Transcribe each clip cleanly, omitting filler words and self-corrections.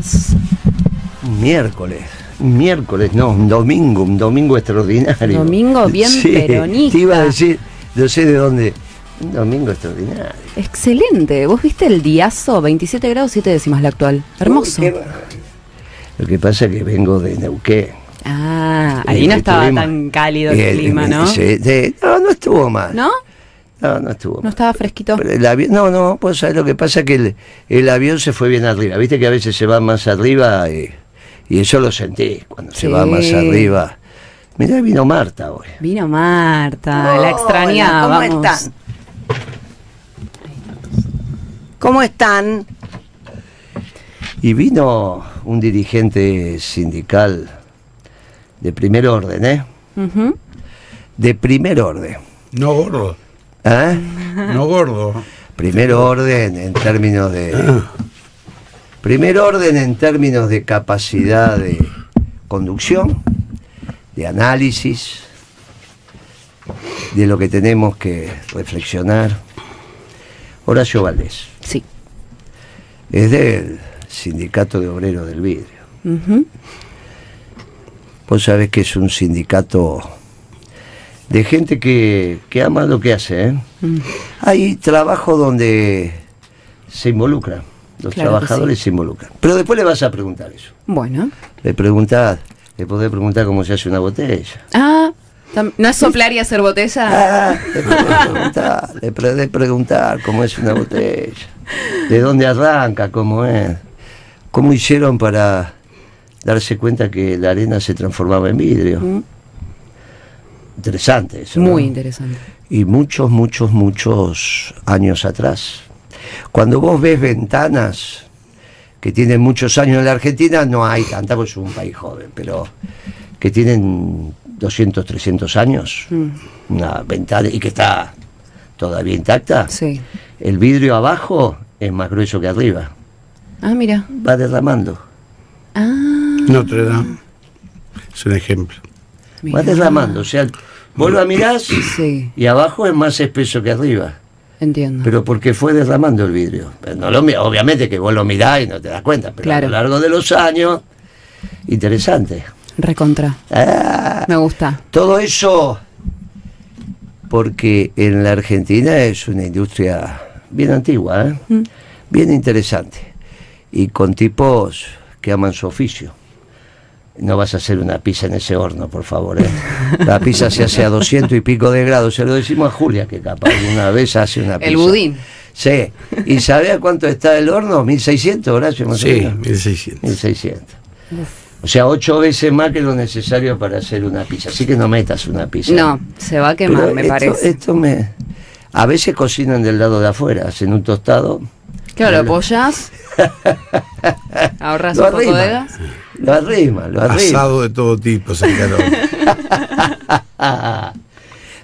días? Miércoles, no, un domingo extraordinario. Domingo bien peronista. Te iba a decir, no sé de dónde, un domingo extraordinario. Excelente, vos viste el diazo, 27 grados 7 décimas la actual, hermoso. Lo que pasa es que vengo de Neuquén. Ahí no estaba tan cálido el clima, ¿no? No estuvo mal. ¿No? No estuvo mal. ¿No estaba fresquito? Pero el avión, no, pues sabes lo que pasa es que el avión se fue bien arriba. Viste que a veces se va más arriba y eso lo sentí cuando se va más arriba. Mirá, vino Marta hoy. Vino Marta, la extrañaba. ¿Cómo están? ¿Cómo están? Y vino un dirigente sindical de primer orden, ¿eh? Uh-huh. De primer orden. No gordo. ¿Eh? No gordo. Primer orden en términos de... Primer orden en términos de capacidad de conducción, de análisis, de lo que tenemos que reflexionar. Horacio Valdés. Sí. Es del Sindicato de Obreros del Vidrio. Uh-huh. Vos sabés que es un sindicato de gente que ama lo que hace, ¿eh? Hay trabajo donde se involucran, los trabajadores se involucran. Pero después le vas a preguntar eso. Bueno. Le podés preguntar cómo se hace una botella. ¿No es soplar y hacer botella? Le podés preguntar cómo es una botella, de dónde arranca, cómo es, cómo hicieron para darse cuenta que la arena se transformaba en vidrio. Interesante eso, muy ¿no? Interesante. Y muchos años atrás. Cuando vos ves ventanas que tienen muchos años en la Argentina, no hay tanta, porque es un país joven, pero que tienen 200, 300 años, una ventana y que está todavía intacta, sí. El vidrio abajo es más grueso que arriba. Mira. Va derramando. Notre Dame es un ejemplo. Mirá. Va derramando, o sea, vos lo mirás y abajo es más espeso que arriba. Entiendo. Pero porque fue derramando el vidrio. Pero no obviamente que vos lo mirás y no te das cuenta, pero a lo largo de los años, interesante. Recontra. Me gusta. Todo eso porque en la Argentina es una industria bien antigua, ¿eh? Bien interesante. Y con tipos que aman su oficio. No vas a hacer una pizza en ese horno, por favor, ¿eh? La pizza se hace a 200 y pico de grados. Se lo decimos a Julia, que capaz una vez hace una pizza. El budín. Sí. ¿Y sabés a cuánto está el horno? 1.600, Horacio, más o menos. 1.600. 1.600. O sea, 8 veces más que lo necesario para hacer una pizza. Así que no metas una pizza. No, se va a quemar, pero me parece. A veces cocinan del lado de afuera, hacen un tostado. Claro, lo apoyas. Ahorras un poco de gas. Lo arrima. Asado de todo tipo, se encaró.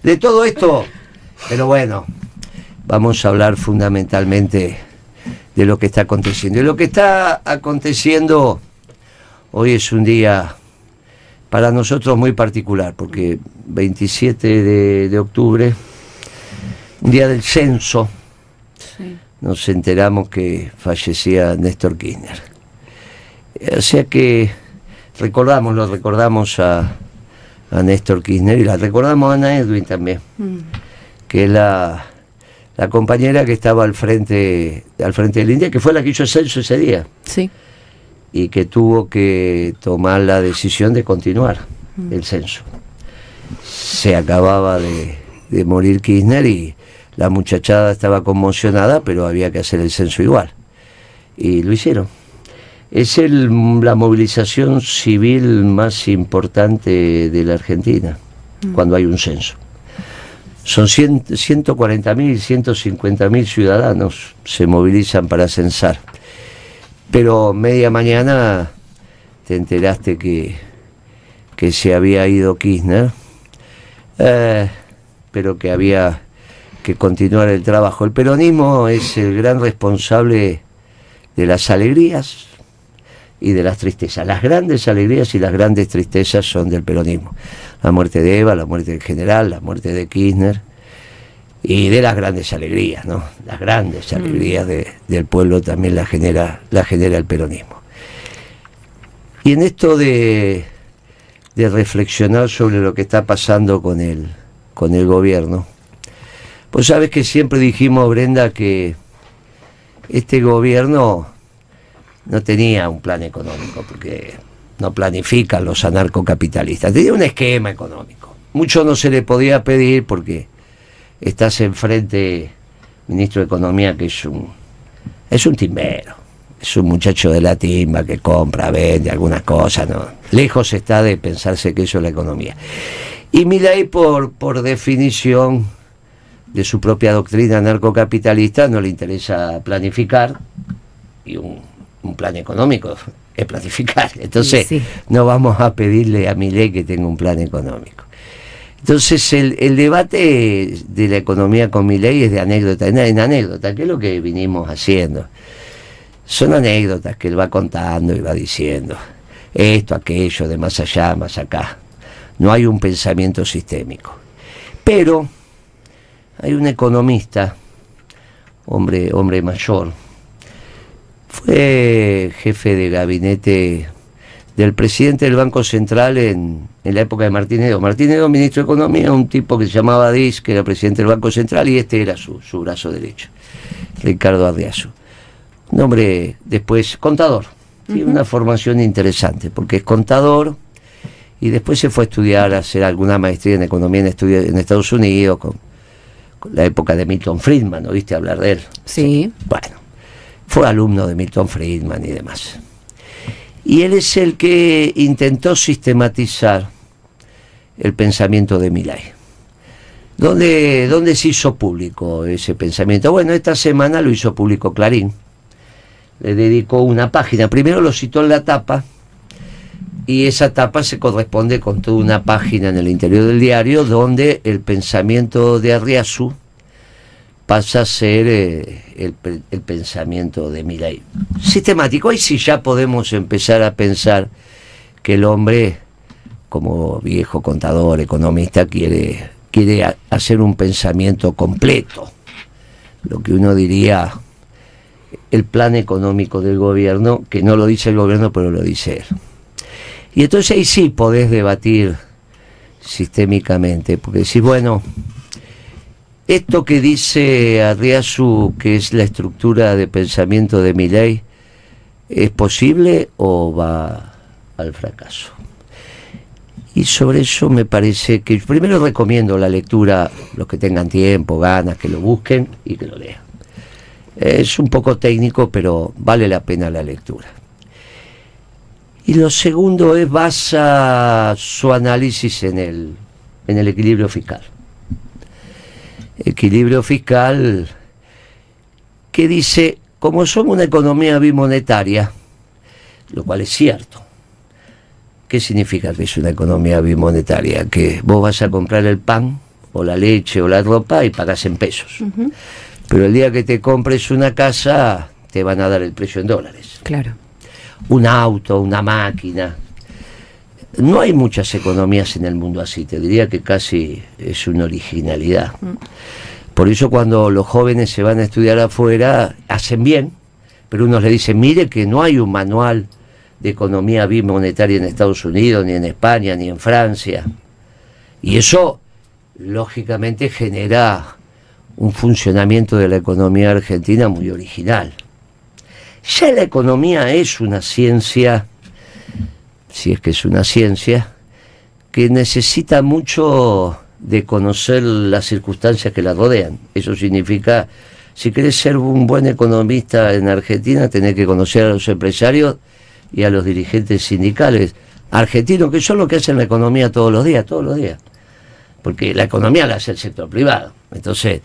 De todo esto, pero bueno, vamos a hablar fundamentalmente de lo que está aconteciendo. Y lo que está aconteciendo hoy es un día para nosotros muy particular, porque 27 de octubre, un día del censo, nos enteramos que fallecía Néstor Kirchner. O sea que lo recordamos a Néstor Kirchner y la recordamos a Ana Edwin también, que es la compañera que estaba al frente del INDEC, que fue la que hizo el censo ese día. Sí. Y que tuvo que tomar la decisión de continuar el censo. Se acababa de morir Kirchner y la muchachada estaba conmocionada, pero había que hacer el censo igual. Y lo hicieron. Es la movilización civil más importante de la Argentina, cuando hay un censo. Son 140.000, 150.000 ciudadanos se movilizan para censar. Pero media mañana te enteraste que se había ido Kirchner, pero que había que continuar el trabajo. El peronismo es el gran responsable de las alegrías y de las tristezas. Las grandes alegrías y las grandes tristezas son del peronismo. La muerte de Eva, la muerte del general, la muerte de Kirchner, y de las grandes alegrías, ¿no? Las grandes alegrías del pueblo también la genera el peronismo. Y en esto de reflexionar sobre lo que está pasando con el gobierno, pues sabes que siempre dijimos, Brenda, que este gobierno no tenía un plan económico, porque no planifican los anarcocapitalistas, tenía un esquema económico. Mucho no se le podía pedir porque estás enfrente, ministro de Economía, que es un timbero, es un muchacho de la timba que compra, vende algunas cosas, ¿no? Lejos está de pensarse que eso es la economía. Y Milei, por definición de su propia doctrina anarcocapitalista, no le interesa planificar, y un plan económico es planificar. Entonces, sí, no vamos a pedirle a Milei que tenga un plan económico. Entonces, el debate de la economía con Milei es de anécdota en anécdota, que es lo que vinimos haciendo. Son anécdotas que él va contando y va diciendo esto, aquello, de más allá, más acá. No hay un pensamiento sistémico. Pero hay un economista, hombre mayor, fue jefe de gabinete del presidente del Banco Central en la época de Martín Edo. Martín Edo, ministro de Economía, un tipo que se llamaba Diz, que era presidente del Banco Central, y este era su brazo derecho, Ricardo Arriazu. Un hombre después contador, tiene una formación interesante, porque es contador, y después se fue a estudiar, a hacer alguna maestría en economía en Estados Unidos, con la época de Milton Friedman, ¿no viste hablar de él? Sí. Bueno, fue alumno de Milton Friedman y demás. Y él es el que intentó sistematizar el pensamiento de Milei. ¿Dónde se hizo público ese pensamiento? Bueno, esta semana lo hizo público Clarín. Le dedicó una página. Primero lo citó en la tapa, y esa tapa se corresponde con toda una página en el interior del diario, donde el pensamiento de Arriazu pasa a ser el pensamiento de Milei. Sistemático. Ahí sí ya podemos empezar a pensar que el hombre, como viejo contador, economista, quiere hacer un pensamiento completo. Lo que uno diría el plan económico del gobierno, que no lo dice el gobierno, pero lo dice él. Y entonces ahí sí podés debatir sistémicamente, porque decís, bueno, esto que dice Arriazu, que es la estructura de pensamiento de Milei, ¿es posible o va al fracaso? Y sobre eso me parece que primero recomiendo la lectura, los que tengan tiempo, ganas, que lo busquen y que lo lean. Es un poco técnico, pero vale la pena la lectura. Y lo segundo es, basa su análisis en el equilibrio fiscal. Equilibrio fiscal que dice, como somos una economía bimonetaria, lo cual es cierto. ¿Qué significa que es una economía bimonetaria? Que vos vas a comprar el pan, o la leche, o la ropa, y pagás en pesos. Pero el día que te compres una casa, te van a dar el precio en dólares. Claro. Un auto, una máquina. No hay muchas economías en el mundo así, te diría que casi es una originalidad. Por eso cuando los jóvenes se van a estudiar afuera, hacen bien, pero unos le dicen, mire que no hay un manual de economía bimonetaria en Estados Unidos, ni en España, ni en Francia. Y eso, lógicamente, genera un funcionamiento de la economía argentina muy original. Ya la economía es una ciencia, si es que es una ciencia, que necesita mucho de conocer las circunstancias que la rodean. Eso significa, si querés ser un buen economista en Argentina, tenés que conocer a los empresarios y a los dirigentes sindicales argentinos, que son los que hacen la economía todos los días, porque la economía la hace el sector privado. Entonces,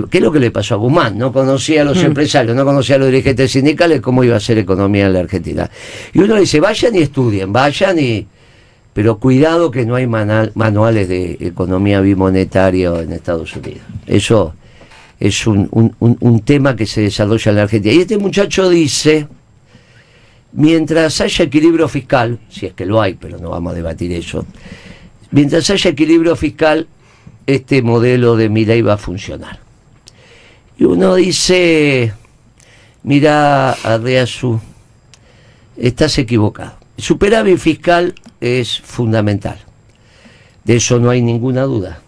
¿qué es lo que le pasó a Guzmán? No conocía a los empresarios, no conocía a los dirigentes sindicales, ¿cómo iba a ser economía en la Argentina? Y uno dice, vayan y estudien, pero cuidado que no hay manuales de economía bimonetaria en Estados Unidos. Eso es un tema que se desarrolla en la Argentina. Y este muchacho dice, mientras haya equilibrio fiscal, si es que lo hay, pero no vamos a debatir eso, mientras haya equilibrio fiscal, este modelo de Milei va a funcionar. Y uno dice, mira, Arriazu, estás equivocado. El superávit fiscal es fundamental, de eso no hay ninguna duda.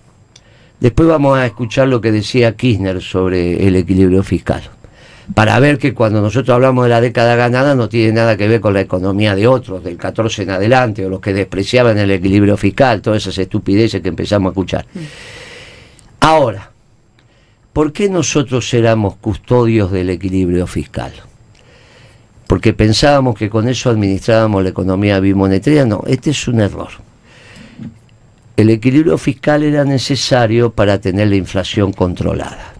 Después vamos a escuchar lo que decía Kirchner sobre el equilibrio fiscal, para ver que cuando nosotros hablamos de la década ganada no tiene nada que ver con la economía de otros, del 14 en adelante, o los que despreciaban el equilibrio fiscal, todas esas estupideces que empezamos a escuchar. Ahora, ¿por qué nosotros éramos custodios del equilibrio fiscal? Porque pensábamos que con eso administrábamos la economía bimonetaria. No, este es un error. El equilibrio fiscal era necesario para tener la inflación controlada.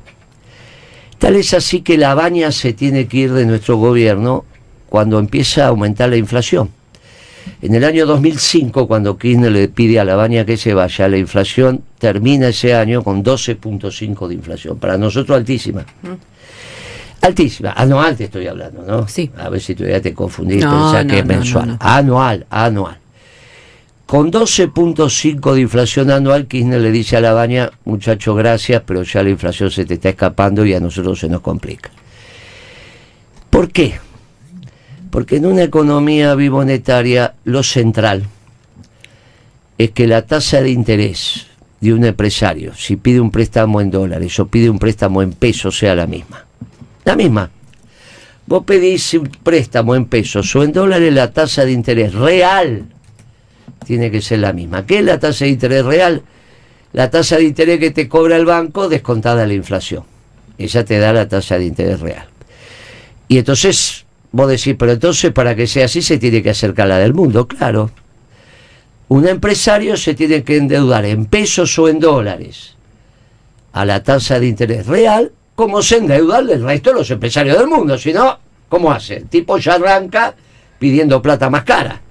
Tal es así que la baña se tiene que ir de nuestro gobierno cuando empieza a aumentar la inflación. En el año 2005, cuando Kirchner le pide a la baña que se vaya, la inflación termina ese año con 12.5 de inflación. Para nosotros altísima. Altísima. Anual te estoy hablando, ¿no? Sí. A ver si todavía te confundiste, No, pensás que es no, mensual. no. Anual. Con 12.5 de inflación anual, Kirchner le dice a la baña, muchacho, gracias, pero ya la inflación se te está escapando y a nosotros se nos complica. ¿Por qué? Porque en una economía bimonetaria lo central es que la tasa de interés de un empresario, si pide un préstamo en dólares o pide un préstamo en pesos, sea la misma. La misma. Vos pedís un préstamo en pesos o en dólares, la tasa de interés real tiene que ser la misma. ¿Qué es la tasa de interés real? La tasa de interés que te cobra el banco descontada la inflación. Ella te da la tasa de interés real. Y entonces vos decís, pero entonces para que sea así se tiene que acercar la del mundo. Claro. Un empresario se tiene que endeudar en pesos o en dólares a la tasa de interés real, como se endeudan el resto de los empresarios del mundo. Si no, ¿cómo hace? El tipo ya arranca pidiendo plata más cara.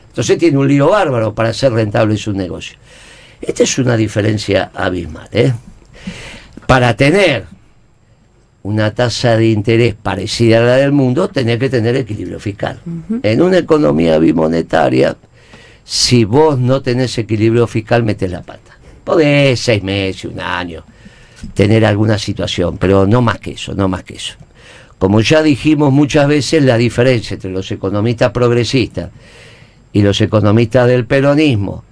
Entonces tiene un lío bárbaro para hacer rentable su negocio. Esta es una diferencia abismal, ¿eh? Para tener una tasa de interés parecida a la del mundo, tenés que tener equilibrio fiscal. En una economía bimonetaria, si vos no tenés equilibrio fiscal, metés la pata. Podés 6 meses, un año, tener alguna situación, pero no más que eso, no más que eso. Como ya dijimos muchas veces, la diferencia entre los economistas progresistas y los economistas del peronismo,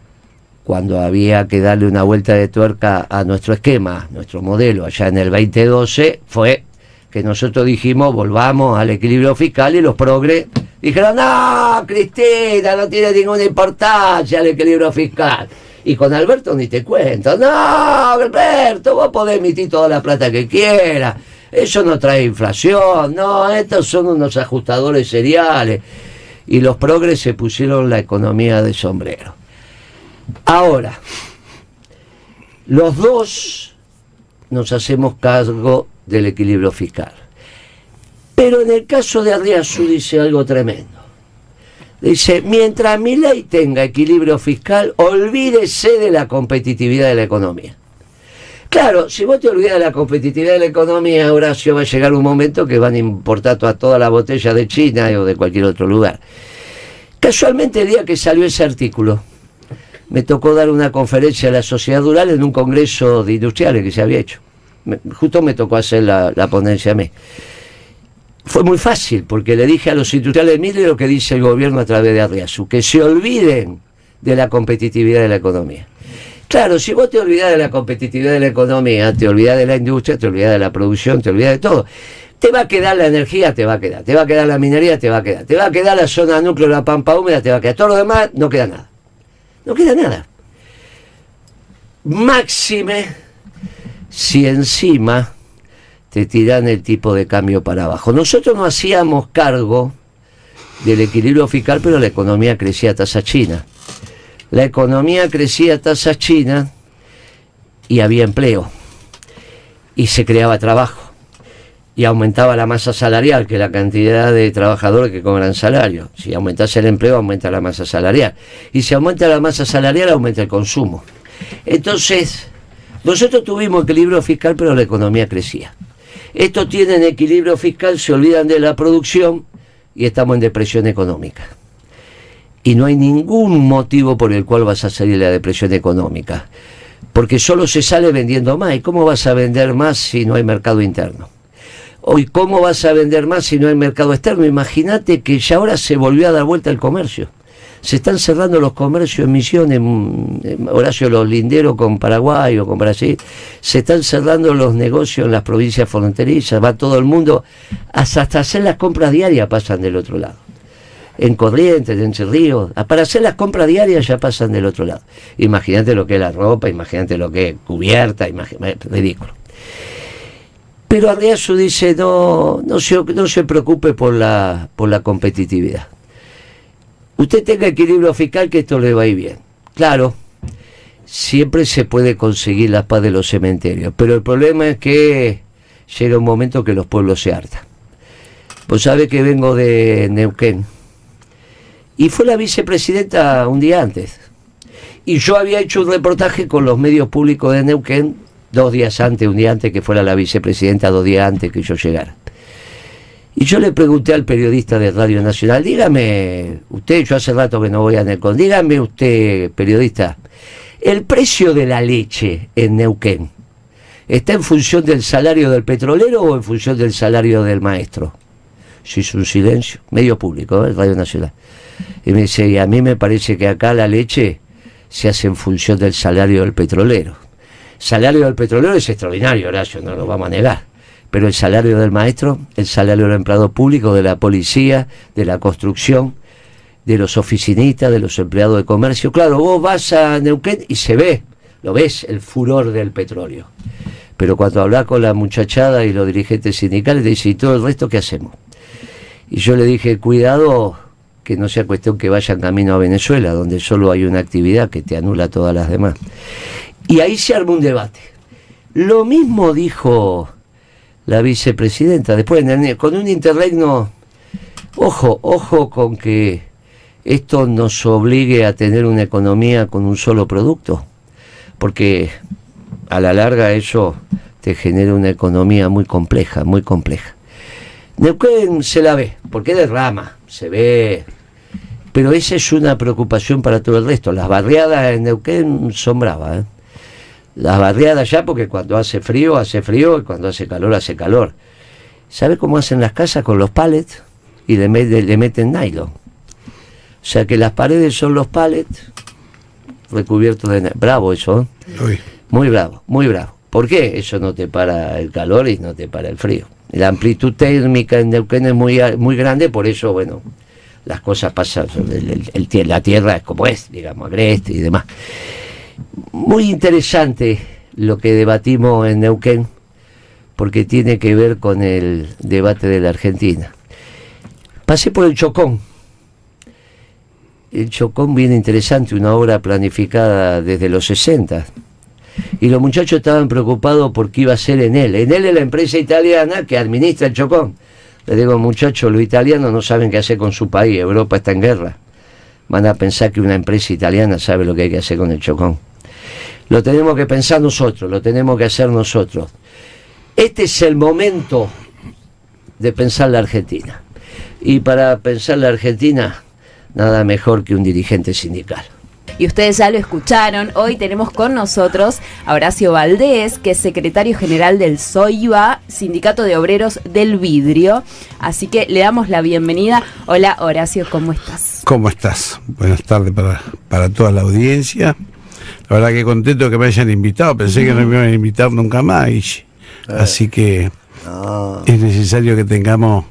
cuando había que darle una vuelta de tuerca a nuestro esquema, nuestro modelo, allá en el 2012, fue que nosotros dijimos, volvamos al equilibrio fiscal, y los progres dijeron, no, Cristina, no tiene ninguna importancia el equilibrio fiscal. Y con Alberto ni te cuento, no, Alberto, vos podés emitir toda la plata que quieras, eso no trae inflación, no, estos son unos ajustadores seriales. Y los progres se pusieron la economía de sombrero. Ahora, los dos nos hacemos cargo del equilibrio fiscal. Pero en el caso de Arriazu dice algo tremendo. Dice, mientras Milei tenga equilibrio fiscal, olvídese de la competitividad de la economía. Claro, si vos te olvidas de la competitividad de la economía, Horacio, va a llegar un momento que van a importar toda la botella de China o de cualquier otro lugar. Casualmente, el día que salió ese artículo, me tocó dar una conferencia a la sociedad rural en un congreso de industriales que se había hecho. Justo me tocó hacer la ponencia a mí. Fue muy fácil, porque le dije a los industriales, mire lo que dice el gobierno a través de Arriazu, que se olviden de la competitividad de la economía. Claro, si vos te olvidás de la competitividad de la economía, te olvidás de la industria, te olvidás de la producción, te olvidás de todo. Te va a quedar la energía, te va a quedar la minería, te va a quedar la zona núcleo, la pampa húmeda, te va a quedar. Todo lo demás, no queda nada. No queda nada. Máxime si encima te tiran el tipo de cambio para abajo. Nosotros no hacíamos cargo del equilibrio fiscal, pero la economía crecía a tasa china. La economía crecía a tasa china y había empleo. Y se creaba trabajo. Y aumentaba la masa salarial, que es la cantidad de trabajadores que cobran salario. Si aumentase el empleo, aumenta la masa salarial. Y si aumenta la masa salarial, aumenta el consumo. Entonces, nosotros tuvimos equilibrio fiscal, pero la economía crecía. Estos tienen equilibrio fiscal, se olvidan de la producción y estamos en depresión económica. Y no hay ningún motivo por el cual vas a salir de la depresión económica. Porque solo se sale vendiendo más. ¿Y cómo vas a vender más si no hay mercado interno? Hoy, ¿cómo vas a vender más si no hay mercado externo? Imagínate que ya ahora se volvió a dar vuelta el comercio. Se están cerrando los comercios en Misiones, Horacio, los linderos con Paraguay o con Brasil. Se están cerrando los negocios en las provincias fronterizas. Va todo el mundo, hasta hacer las compras diarias pasan del otro lado. En Corrientes, en Entre Ríos, para hacer las compras diarias ya pasan del otro lado. Imagínate lo que es la ropa, imagínate lo que es cubierta, ridículo. Pero Arriazu dice, no se preocupe por la competitividad. Usted tenga equilibrio fiscal, que esto le va a ir bien. Claro, siempre se puede conseguir la paz de los cementerios, pero el problema es que llega un momento que los pueblos se hartan. Vos sabés que vengo de Neuquén, y fue la vicepresidenta un día antes. Y yo había hecho un reportaje con los medios públicos de Neuquén 2 días antes, un día antes que fuera la vicepresidenta, 2 días antes que yo llegara. Y yo le pregunté al periodista de Radio Nacional, dígame usted, yo hace rato que no voy a Neuquén, dígame usted, periodista, ¿el precio de la leche en Neuquén está en función del salario del petrolero o en función del salario del maestro? Se hizo un silencio, medio público, Radio Nacional. Y me dice, y a mí me parece que acá la leche se hace en función del salario del petrolero. El salario del petrolero es extraordinario, Horacio, no lo vamos a negar. Pero el salario del maestro, el salario del empleado público, de la policía, de la construcción, de los oficinistas, de los empleados de comercio. Claro, vos vas a Neuquén y se ve, lo ves, el furor del petróleo. Pero cuando hablas con la muchachada y los dirigentes sindicales, te dicen, ¿y todo el resto qué hacemos? Y yo le dije, cuidado, que no sea cuestión que vayan camino a Venezuela, donde solo hay una actividad que te anula todas las demás. Y ahí se armó un debate. Lo mismo dijo la vicepresidenta, después con un interregno, ojo con que esto nos obligue a tener una economía con un solo producto, porque a la larga eso te genera una economía muy compleja, muy compleja. Neuquén se la ve, porque derrama, se ve, pero esa es una preocupación para todo el resto. Las barriadas en Neuquén son bravas, Las barriadas ya, porque cuando hace frío, y cuando hace calor. ¿Sabe cómo hacen las casas? Con los pallets y le meten nylon. O sea que las paredes son los pallets recubiertos de nylon. Bravo eso, ¿eh? Muy bravo, muy bravo. ¿Por qué? Eso no te para el calor y no te para el frío. La amplitud térmica en Neuquén es muy grande, por eso, bueno, las cosas pasan, la tierra es como es, digamos, agreste y demás. Muy interesante lo que debatimos en Neuquén, porque tiene que ver con el debate de la Argentina. Pasé por el Chocón. El Chocón, bien interesante, una obra planificada desde los 60. Y los muchachos estaban preocupados por qué iba a ser Enel. Enel es la empresa italiana que administra el Chocón. Les digo, muchachos, los italianos no saben qué hacer con su país, Europa está en guerra. Van a pensar que una empresa italiana sabe lo que hay que hacer con el Chocón. Lo tenemos que pensar nosotros, lo tenemos que hacer nosotros. Este es el momento de pensar la Argentina. Y para pensar la Argentina, nada mejor que un dirigente sindical. Y ustedes ya lo escucharon, hoy tenemos con nosotros a Horacio Valdés, que es secretario general del SOIVA, Sindicato de Obreros del Vidrio. Así que le damos la bienvenida. Hola Horacio, ¿cómo estás? ¿Cómo estás? Buenas tardes para toda la audiencia. La verdad que contento que me hayan invitado, pensé que no me iban a invitar nunca más. Así que es necesario que tengamos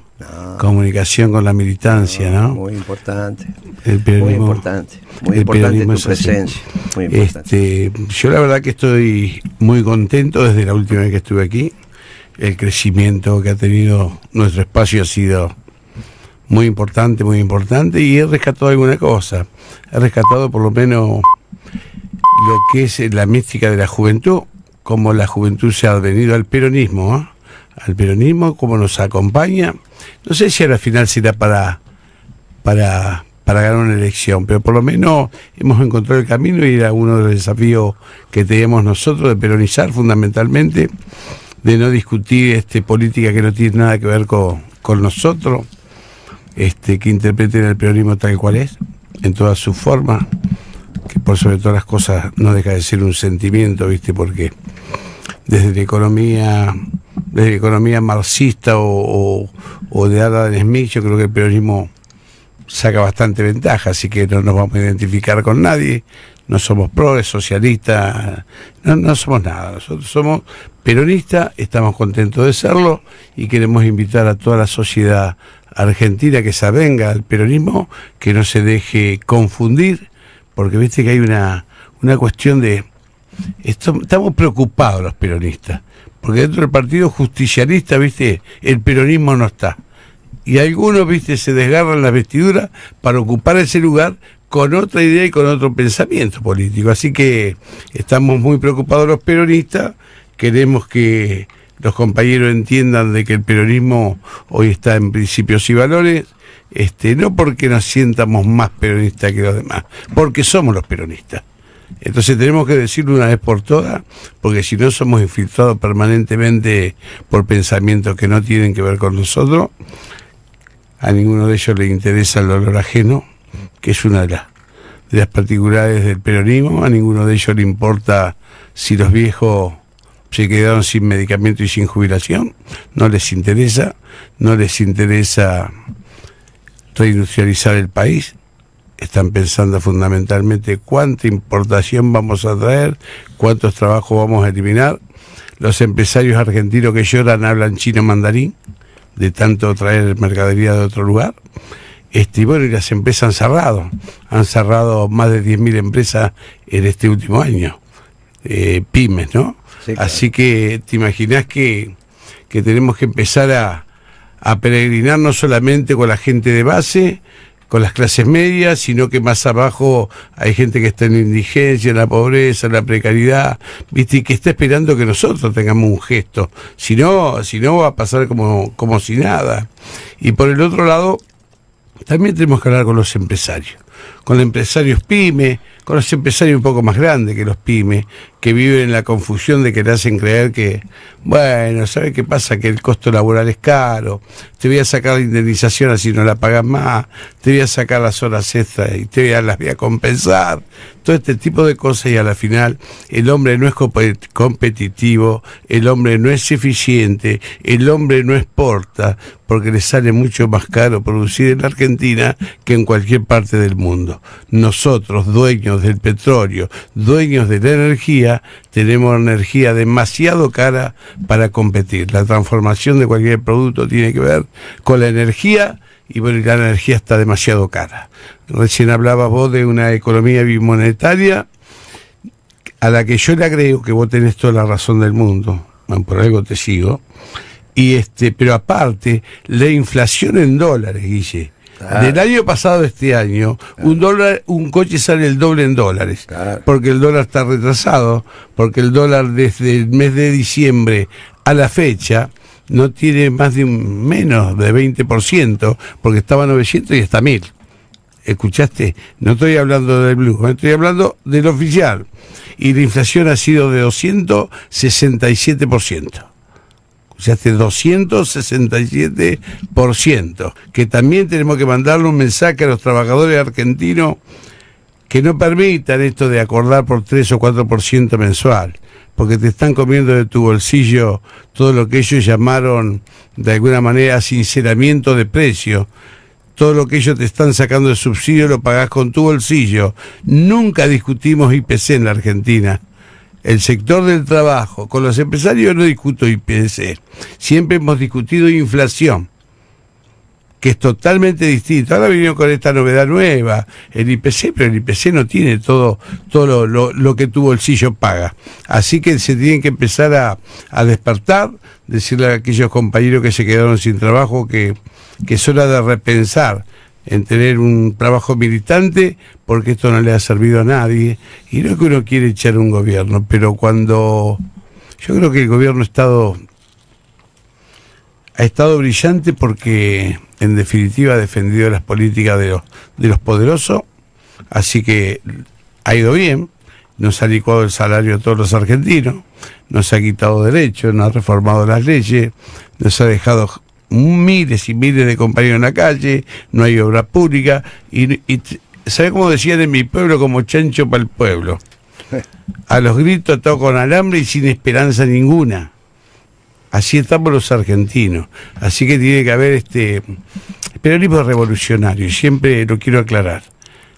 comunicación con la militancia, ¿no? Muy importante. El periodismo, muy importante. Muy importante tu presencia. Muy importante. Yo la verdad que estoy muy contento desde la última vez que estuve aquí. El crecimiento que ha tenido nuestro espacio ha sido muy importante, y he rescatado alguna cosa. He rescatado por lo menos lo que es la mística de la juventud, cómo la juventud se ha venido al peronismo, ¿eh? Al peronismo, cómo nos acompaña. No sé si al final será para ganar una elección, pero por lo menos hemos encontrado el camino y era uno de los desafíos que teníamos nosotros de peronizar fundamentalmente, de no discutir política que no tiene nada que ver con nosotros, que interpreten el peronismo tal cual es, en todas sus formas, que por sobre todas las cosas no deja de ser un sentimiento, porque desde la economía marxista o de Adam Smith, yo creo que el peronismo saca bastante ventaja, así que no nos vamos a identificar con nadie, no somos progres, socialistas, no somos nada, nosotros somos peronistas, estamos contentos de serlo y queremos invitar a toda la sociedad argentina que se avenga al peronismo, que no se deje confundir, porque viste que hay una cuestión de... Estamos preocupados los peronistas, porque dentro del partido justicialista, viste, el peronismo no está. Y algunos, viste, se desgarran las vestiduras para ocupar ese lugar con otra idea y con otro pensamiento político. Así que estamos muy preocupados los peronistas, queremos que los compañeros entiendan de que el peronismo hoy está en principios y valores, no porque nos sientamos más peronistas que los demás, porque somos los peronistas. Entonces tenemos que decirlo una vez por todas, porque si no somos infiltrados permanentemente por pensamientos que no tienen que ver con nosotros. A ninguno de ellos le interesa el dolor ajeno, que es una de las particularidades del peronismo. A ninguno de ellos le importa si los viejos se quedaron sin medicamento y sin jubilación. No les interesa reindustrializar el país. Están pensando fundamentalmente cuánta importación vamos a traer, cuántos trabajos vamos a eliminar. Los empresarios argentinos que lloran hablan chino mandarín, de tanto traer mercadería de otro lugar. Y bueno, y las empresas han cerrado más de 10.000 empresas en este último año, pymes, ¿no? Sí, claro. Así que te imaginás que tenemos que empezar a peregrinar no solamente con la gente de base, con las clases medias, sino que más abajo hay gente que está en la indigencia, en la pobreza, en la precariedad, ¿viste? Y que está esperando que nosotros tengamos un gesto. Si no va a pasar como si nada. Y por el otro lado, también tenemos que hablar con los empresarios pymes, con los empresarios un poco más grandes que los pymes, que viven en la confusión de que le hacen creer que, bueno, ¿sabe qué pasa? Que el costo laboral es caro, te voy a sacar la indemnización así no la pagas más, te voy a sacar las horas extras y las voy a compensar, todo este tipo de cosas, y a la final el hombre no es competitivo, el hombre no es eficiente, el hombre no exporta, porque le sale mucho más caro producir en la Argentina que en cualquier parte del mundo. Nosotros, dueños del petróleo, dueños de la energía, tenemos energía demasiado cara para competir. La transformación de cualquier producto tiene que ver con la energía, y bueno, la energía está demasiado cara. Recién hablabas vos de una economía bimonetaria, a la que yo le agrego que vos tenés toda la razón del mundo, por algo te sigo, pero aparte, la inflación en dólares, Guille. Claro. Del año pasado a este año, claro, un coche sale el doble en dólares, claro, porque el dólar está retrasado, porque el dólar desde el mes de diciembre a la fecha no tiene menos de 20%, porque estaba a 900 y está a 1000. ¿Escuchaste? No estoy hablando del blue, estoy hablando del oficial. Y la inflación ha sido de 267%. Escuchaste, 267%, que también tenemos que mandarle un mensaje a los trabajadores argentinos que no permitan esto de acordar por 3 o 4% mensual, porque te están comiendo de tu bolsillo todo lo que ellos llamaron de alguna manera sinceramiento de precio. Todo lo que ellos te están sacando de subsidio lo pagás con tu bolsillo. Nunca discutimos IPC en la Argentina. El sector del trabajo, con los empresarios no discuto IPC, siempre hemos discutido inflación, que es totalmente distinto. Ahora vinieron con esta novedad nueva, el IPC, pero el IPC no tiene todo lo que tu bolsillo paga. Así que se tienen que empezar a despertar, decirle a aquellos compañeros que se quedaron sin trabajo que es hora de repensar en tener un trabajo militante, porque esto no le ha servido a nadie. Y no es que uno quiere echar un gobierno, pero yo creo que el gobierno ha estado brillante porque en definitiva ha defendido las políticas de los poderosos, así que ha ido bien, nos ha licuado el salario a todos los argentinos, nos ha quitado derechos, nos ha reformado las leyes, nos ha dejado miles y miles de compañeros en la calle, no hay obra pública, y ¿sabes cómo decían en mi pueblo? Como chancho para el pueblo, a los gritos, atados con alambre y sin esperanza ninguna. Así estamos los argentinos, así que tiene que haber peronismo es revolucionario, y siempre lo quiero aclarar.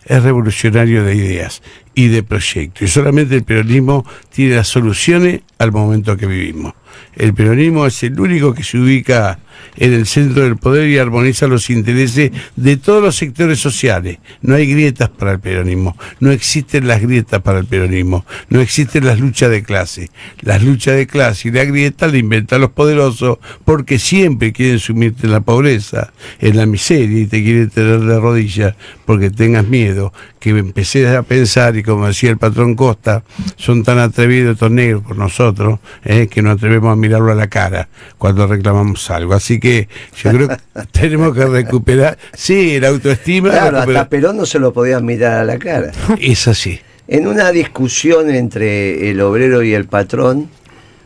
Es revolucionario de ideas y de proyectos. Y solamente el peronismo tiene las soluciones al momento que vivimos. El peronismo es el único que se ubica en el centro del poder y armoniza los intereses de todos los sectores sociales. No hay grietas para el peronismo, no existen las grietas para el peronismo, no existen las luchas de clase. Las luchas de clase y la grieta la inventan los poderosos porque siempre quieren sumirte en la pobreza, en la miseria, y te quieren tener de rodillas porque tengas miedo, que empecés a pensar, y como decía el patrón Costa, son tan atrevidos estos negros por nosotros, que no atrevemos a mirarlo a la cara cuando reclamamos algo. Así que yo creo que tenemos que recuperar, sí, la autoestima. Claro, hasta Perón no se lo podían mirar a la cara. Es así. En una discusión entre el obrero y el patrón,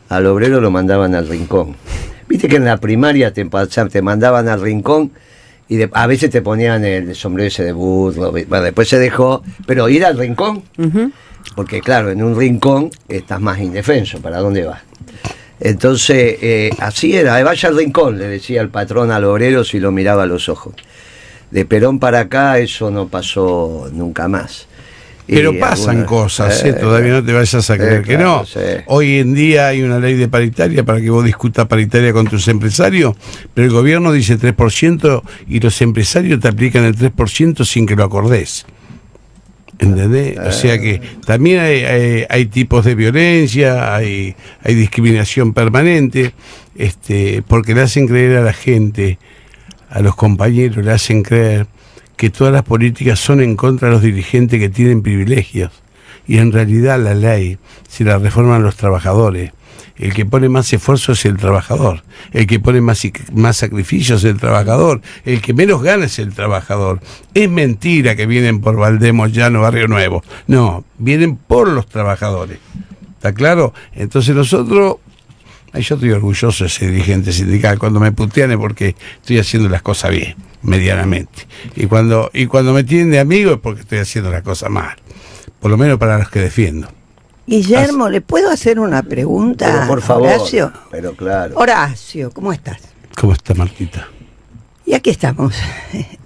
al obrero lo mandaban al rincón. Viste que en la primaria te mandaban al rincón y a veces te ponían el sombrero ese de burro. Bueno, después se dejó, pero ir al rincón, porque claro, en un rincón estás más indefenso, ¿para dónde vas? Entonces, así era, vaya al rincón, le decía el patrón al obrero si lo miraba a los ojos. De Perón para acá eso no pasó nunca más. Pero pasan cosas, todavía no te vayas a creer que claro, no. sí. Hoy en día hay una ley de paritaria para que vos discutas paritaria con tus empresarios, pero el gobierno dice 3% y los empresarios te aplican el 3% sin que lo acordés. ¿Entendés? O sea que también hay tipos de violencia, hay discriminación permanente, porque le hacen creer a la gente, a los compañeros, le hacen creer que todas las políticas son en contra de los dirigentes que tienen privilegios. Y en realidad la ley, si la reforman los trabajadores, el que pone más esfuerzo es el trabajador, el que pone más sacrificios es el trabajador, el que menos gana es el trabajador. Es mentira que vienen por Valdemos Llano, Barrio Nuevo. No, vienen por los trabajadores. ¿Está claro? Entonces nosotros... Yo estoy orgulloso de ser dirigente sindical. Cuando me putean es porque estoy haciendo las cosas bien, medianamente. Y cuando me tienen de amigo es porque estoy haciendo las cosas mal. Por lo menos para los que defiendo. Guillermo, ¿le puedo hacer una pregunta? Pero por favor, Horacio. pero claro. Horacio, ¿cómo estás? ¿Cómo está, Martita? Y aquí estamos,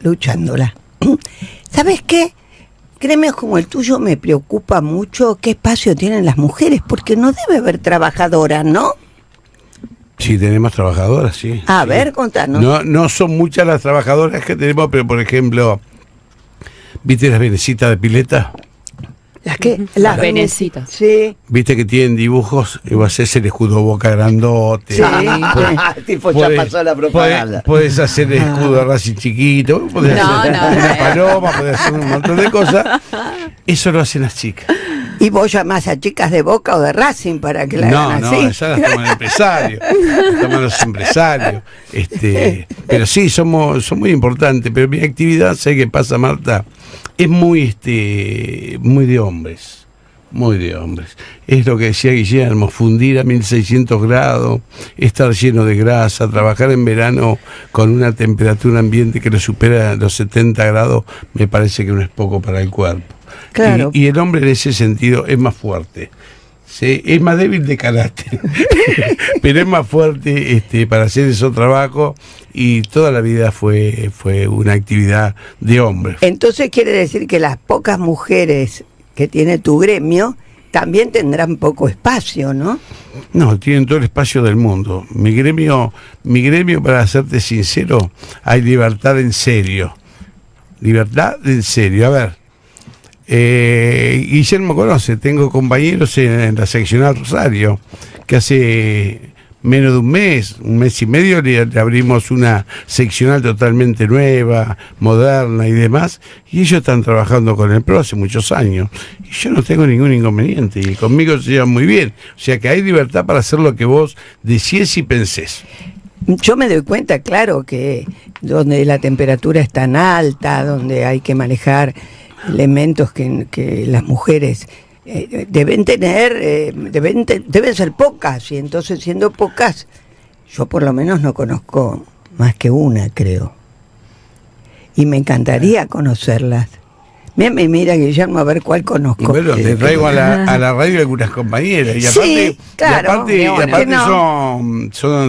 luchándola. ¿Sabes qué? Gremios como el tuyo me preocupa mucho qué espacio tienen las mujeres, porque no debe haber trabajadoras, ¿no? Sí, tenemos trabajadoras, sí. A sí. ver, contanos. No son muchas las trabajadoras que tenemos, pero por ejemplo, ¿viste las venecitas de pileta? ¿Las qué? Las venecitas. Sí. ¿Viste que tienen dibujos? Y vos haces el escudo Boca grandote. Sí. Tipo ya pasó la propaganda. Puedes hacer el escudo de Racing chiquito, podés hacer una paloma, podés hacer un montón de cosas. Eso lo hacen las chicas. ¿Y vos llamás a chicas de Boca o de Racing para que la hagan así? No, esas las toman empresarios, las toman los empresarios. Pero sí, son muy importantes. Pero mi actividad, ¿sabes qué pasa, Marta? Es muy de hombres. Muy de hombres. Es lo que decía Guillermo, fundir a 1600 grados, estar lleno de grasa, trabajar en verano con una temperatura ambiente que lo supera los 70 grados, me parece que no es poco para el cuerpo. Claro. Y el hombre en ese sentido es más fuerte. ¿Sí? Es más débil de carácter, pero es más fuerte para hacer esos trabajos, y toda la vida fue una actividad de hombres. Entonces quiere decir que las pocas mujeres que tiene tu gremio también tendrán poco espacio, ¿no? No, tienen todo el espacio del mundo. Mi gremio, para serte sincero, hay libertad en serio. Libertad en serio. A ver. Guillermo conoce, tengo compañeros en la seccional Rosario, que hace menos de un mes y medio le abrimos una seccional totalmente nueva, moderna y demás, y ellos están trabajando con el PRO hace muchos años, y yo no tengo ningún inconveniente, y conmigo se llevan muy bien, o sea que hay libertad para hacer lo que vos decís y pensés. Yo me doy cuenta, claro, que donde la temperatura es tan alta, donde hay que manejar elementos que las mujeres deben tener, deben ser pocas, y entonces siendo pocas, yo por lo menos no conozco más que una, creo. Y me encantaría conocerlas. Mira, Guillermo, a ver cuál conozco. Bueno, te traigo a la radio algunas compañeras, y aparte, sí, claro, y aparte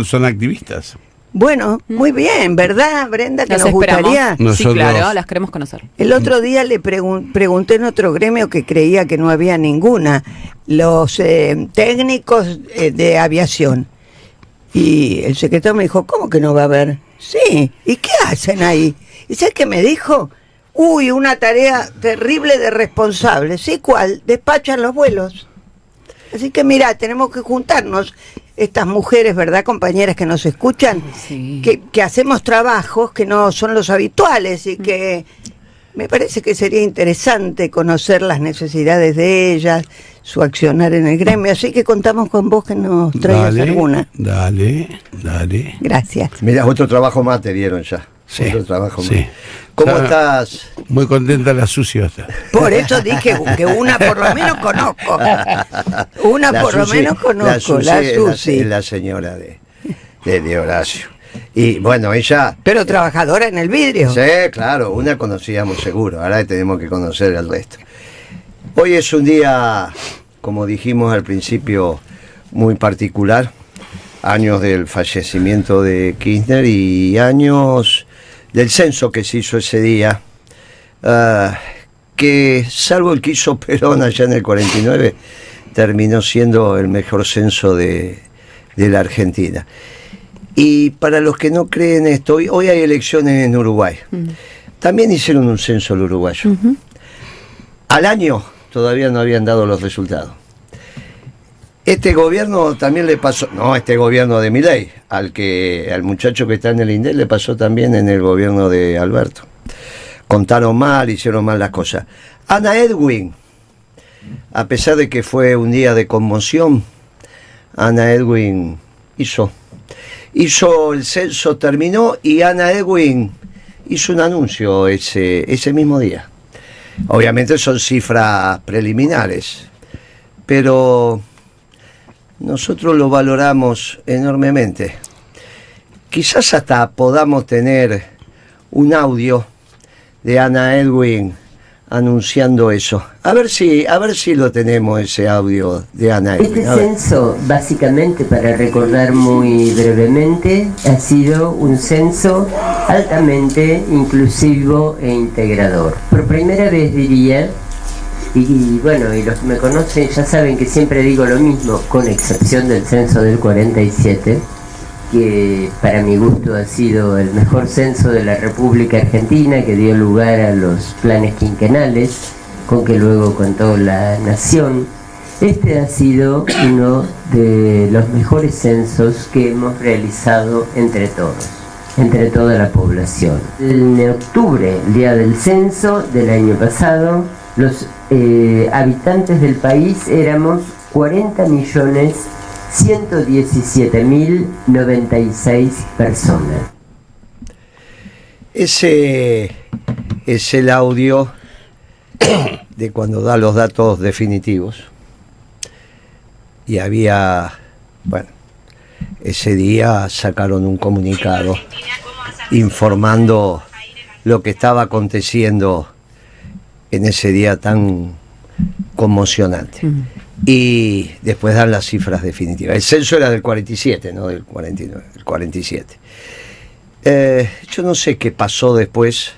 son activistas. Bueno, muy bien, ¿verdad, Brenda? Que Las nos esperamos. gustaría. Sí, Nosotros- claro, las queremos conocer. El otro día le pregunté en otro gremio que creía que no había ninguna, los técnicos de aviación. Y el secretario me dijo, ¿cómo que no va a haber? Sí, ¿y qué hacen ahí? ¿Y sabes qué me dijo? Uy, una tarea terrible de responsables. ¿Sí cuál? Despachan los vuelos. Así que mira, tenemos que juntarnos, estas mujeres, ¿verdad, compañeras que nos escuchan? Sí. Que hacemos trabajos que no son los habituales y que me parece que sería interesante conocer las necesidades de ellas, su accionar en el gremio, así que contamos con vos que nos traigas alguna. Dale. Gracias. Mira, otro trabajo más te dieron ya. Sí, Otro trabajo sí. más. ¿Cómo Ya- estás? Muy contenta la sucia está. Por eso dije que una por lo menos conozco. Una La por lo Susi- menos conozco, Susi la es Susi. es la señora de Horacio. Y bueno, ella... Pero trabajadora en el vidrio. Sí, claro, una conocíamos seguro, ahora tenemos que conocer el resto. Hoy es un día, como dijimos al principio, muy particular. Años del fallecimiento de Kirchner y años del censo que se hizo ese día, que salvo el que hizo Perón allá en el 49, terminó siendo el mejor censo de la Argentina. Y para los que no creen esto, hoy hay elecciones en Uruguay. También hicieron un censo el uruguayo. Al año todavía no habían dado los resultados. Este gobierno también le pasó, no, este gobierno de Milei, al muchacho que está en el INDEC le pasó también en el gobierno de Alberto. Contaron mal, hicieron mal las cosas. Ana Edwin, a pesar de que fue un día de conmoción, Ana Edwin hizo el censo, terminó, y Ana Edwin hizo un anuncio ese mismo día. Obviamente son cifras preliminares, pero nosotros lo valoramos enormemente. Quizás hasta podamos tener un audio de Ana Edwin anunciando eso. A ver si lo tenemos, ese audio de Ana Edwin. Este A ver. censo, básicamente, para recordar muy brevemente, ha sido un censo altamente inclusivo e integrador. Por primera vez, diría, y bueno, y los que me conocen ya saben que siempre digo lo mismo, con excepción del censo del 47, que para mi gusto ha sido el mejor censo de la República Argentina, que dio lugar a los planes quinquenales, con que luego contó la nación. Este ha sido uno de los mejores censos que hemos realizado entre todos, entre toda la población. En octubre, el día del censo del año pasado, los habitantes del país éramos 40.117.096 personas. Ese es el audio de cuando da los datos definitivos. Y había, bueno, ese día sacaron un comunicado informando lo que estaba aconteciendo en ese día tan conmocionante. Y después dan las cifras definitivas. El censo era del 47, no del 49, el 47. Yo no sé qué pasó después